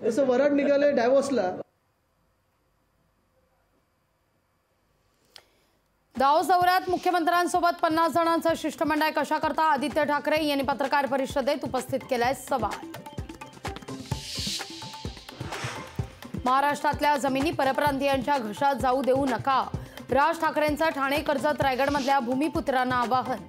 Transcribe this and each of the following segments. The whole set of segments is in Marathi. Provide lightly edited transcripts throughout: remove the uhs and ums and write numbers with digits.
असं वराड निघाले डायव्होर्सला। दाओस दौऱ्यात मुख्यमंत्र्यांसोबत 50 जणांचं शिष्टमंडळ कशा करता आदित्य ठाकरे यांनी पत्रकार परिषदेत उपस्थित केलाय सवाल। महाराष्ट्रातल्या जमिनी परप्रांतीयांच्या घशात जाऊ देऊ नका, राज ठाकरेंचं ठाणे कर्जत रायगडमधल्या भूमिपुत्रांना आवाहन।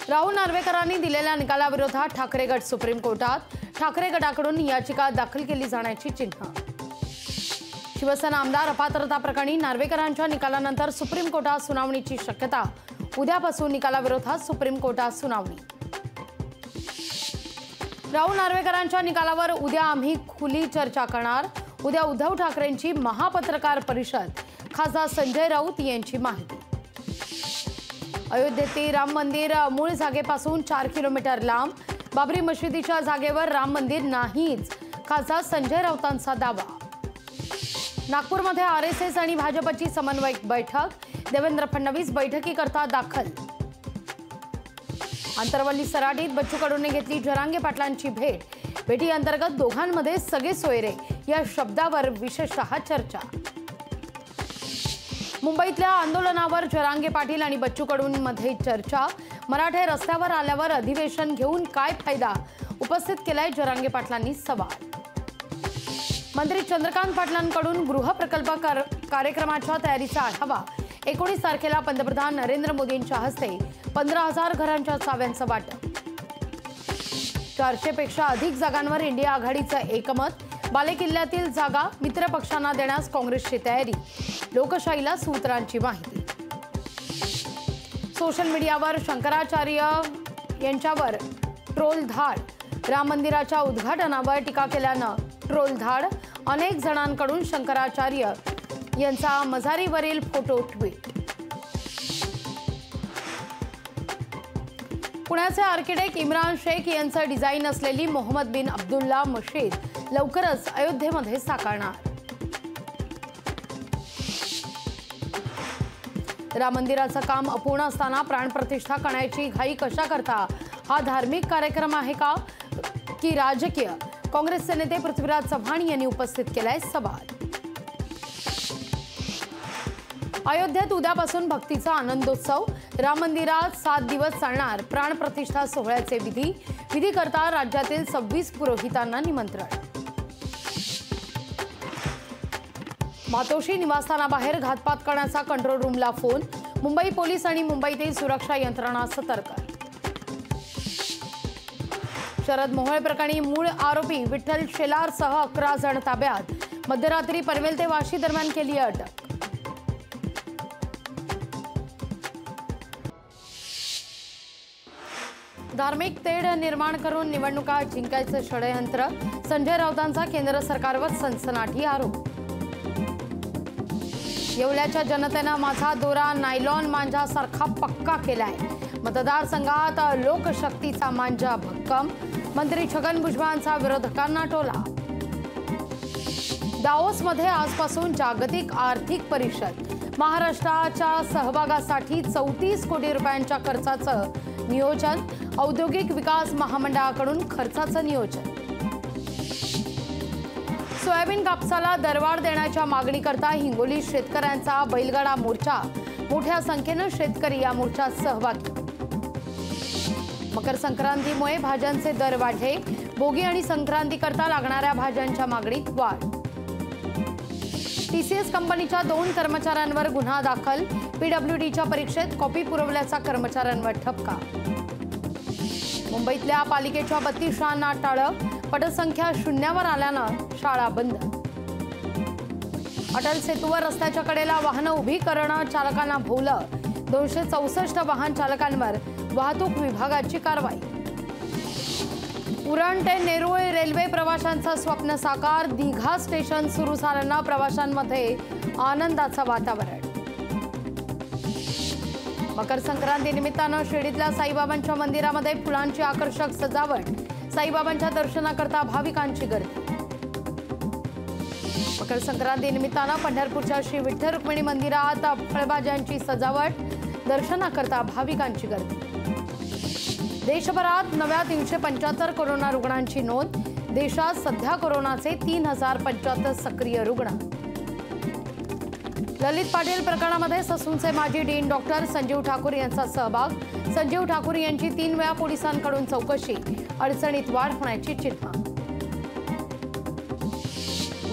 राहुल नार्वेकरांनी दिलेल्या निकालाविरोधात ठाकरे गट सुप्रीम कोर्टात, ठाकरे गटाकडून याचिका दाखल केली जाण्याची चिन्ह। शिवसेना आमदार अपात्रता प्रकरणी नार्वेकरांच्या निकालानंतर सुप्रीम कोर्टात सुनावणीची शक्यता, उद्यापासून निकालाविरोधात सुप्रीम कोर्टात सुनावणी। राहुल नार्वेकरांच्या निकालावर उद्या आम्ही खुली चर्चा करणार, उद्या उद्धव ठाकरेंची महापत्रकार परिषद, खासदार संजय राऊत यांची माहिती। अयोध्येतील राम मंदिर मूळ जागेपासून 4 किलोमीटर लांब, बाबरी मशिदीच्या जागेवर राम मंदिर नाहीच, खासदार संजय राऊतांचा दावा। नागपूरमध्ये आरएसएस आणि भाजपची समन्वयक बैठक, देवेंद्र फडणवीस बैठकीकरता दाखल। आंतरवली सराटीत बच्चू कडूंनी घेतली जरांगे पाटलांची भेट, भेटी अंतर्गत दोघांमध्ये सगळे सोयरे या शब्दावर विशेषतः चर्चा। मुंबईतल्या आंदोलनावर जरांगे पाटील आणि बच्चू कडूंमध्ये चर्चा, मराठे रस्त्यावर आल्यावर अधिवेशन घेऊन काय फायदा, उपस्थित केलाय जरांगे पाटलांनी सवाल। मंत्री चंद्रकांत पाटलांकडून गृहप्रकल्प कार्यक्रमाच्या तयारीचा आढावा, 19 तारखेला पंतप्रधान नरेंद्र मोदींच्या हस्ते 15,000 घरांच्या चाव्यांचं वाटप। 400 पेक्षा अधिक जागांवर इंडिया आघाडीचं एकमत, बालेकिल्ल्यातील जागा मित्र पक्षांना देण्यास काँग्रेसची तयारी, लोकशाहीला सूत्रांची माहिती। सोशल मीडियावर शंकराचार्य यांच्यावर ट्रोल धाड, राम मंदिराच्या उद्घाटनावर टीका केल्यानं ट्रोल धाड, अनेक जणांकडून शंकराचार्य यांचा मजारीवरील फोटो ट्विट। पुण्याचे आर्किटेक्ट इम्रान शेख यांचं डिझाईन असलेली मोहम्मद बिन अब्दुल्ला मशीद लवकरच अयोध्येमध्ये साकारणार। राम मंदिराचं काम अपूर्ण असताना प्राणप्रतिष्ठा करण्याची घाई कशा करता, हा धार्मिक कार्यक्रम आहे का की राजकीय, काँग्रेसचे नेते पृथ्वीराज चव्हाण यांनी उपस्थित केलाय सवाल। अयोध्येत उद्यापासून भक्तीचा आनंदोत्सव, राम मंदिरात 7 दिवस चालणार प्राणप्रतिष्ठा सोहळ्याचे विधी करता राज्यातील 26 पुरोहितांना निमंत्रण। मातोश्री निवासस्थानाबाहेर घातपात करण्याचा कंट्रोल रूमला फोन, मुंबई पोलीस आणि मुंबईतील सुरक्षा यंत्रणा सतर्क। शरद मोहोळ प्रकरणी मूळ आरोपी विठ्ठल शेलारसह 11 जण ताब्यात, मध्यरात्री पनवेल ते वाशी दरम्यान केली अटक। धार्मिक तेढ निर्माण करून निवडणुका जिंकायचं षडयंत्र, संजय राऊतांचा केंद्र सरकारवर सनसनाटी आरोप। येवल्याच्या जनतेनं माझा दोरा नायलॉन मांजासारखा पक्का केलाय, मतदारसंघात लोकशक्तीचा मांजा भक्कम, मंत्री छगन भुजबळांचा विरोधकांना टोला। दाओसमध्ये आजपासून जागतिक आर्थिक परिषद, महाराष्ट्राच्या सहभागासाठी 34 कोटी रुपयांच्या खर्चाचं नियोजन, औद्योगिक विकास महामंडळाकडून खर्चाचं नियोजन। सोयाबीन कापसाला दरवाढ देण्याच्या मागणीकरता हिंगोली शेतकऱ्यांचा बैलगाडा मोर्चा, मोठ्या संख्येनं शेतकरी या मोर्चात सहभागी। मकर संक्रांतीमुळे भाज्यांचे दर वाढले, भोगी आणि संक्रांतीकरता लागणाऱ्या भाज्यांच्या मागणीत वाढ। टीसीएस कंपनीच्या 2 कर्मचाऱ्यांवर गुन्हा दाखल, पीडब्ल्यूडीच्या परीक्षेत कॉपी पुरवल्याचा कर्मचाऱ्यांवर ठपका। मुंबईतल्या पालिकेच्या 32 शाळांना टाळं, पटसंख्या शून्यावर आल्यानं शाळा बंद। अटल सेतूवर रस्त्याच्या कडेला वाहनं उभी करणं चालकांना भोवलं, 264 वाहन चालकांवर वाहतूक विभागाची कारवाई। उरण ते नेरूळ रेल्वे प्रवाशांचं स्वप्न साकार, दिघा स्टेशन सुरू झाल्यानं प्रवाशांमध्ये आनंदाचं वातावरण। मकर संक्रांती निमित्तानं शिर्डीतल्या साईबाबांच्या मंदिरामध्ये फुलांची आकर्षक सजावट, साईबाबांच्या दर्शनाकरता भाविकांची गर्दी। मकर संक्रांती निमित्तानं पंढरपूरच्या श्री विठ्ठल रुक्मिणी मंदिरात फळभाज्यांची सजावट, दर्शनाकरता भाविकांची गर्दी। देशभरात नव्या 375 कोरोना रुग्णांची नोंद, देशात सध्या कोरोनाचे 3075 सक्रिय रुग्ण. ललित पाटील प्रकरणामध्ये ससूनचे माजी डीन डॉक्टर संजीव ठाकूर यांचा सहभाग. संजीव ठाकूर यांची 3 वेळा पोलिसांकडून चौकशी. अडचणीत वाढ होण्याची चिन्ह.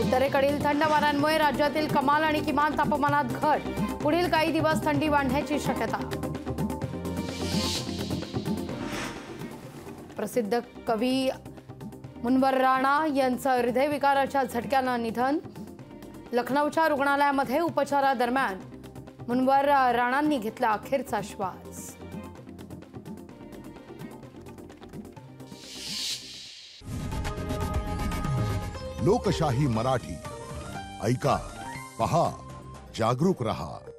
उत्तरेकडील थंड वाऱ्यांमुळे राज्यातील कमाल आणि किमान तापमानात घट. पुढील काही दिवस थंडी वाढण्याची शक्यता. प्रसिद्ध कवी मुनव्वर राणा यांचं हृदयविकाराच्या झटक्यानं निधन. लखनौच्या रुग्णालयामध्ये उपचारादरम्यान मुनव्वर राणांनी घेतला अखेरचा श्वास. लोकशाही मराठी ऐका, पहा, जागरूक रहा.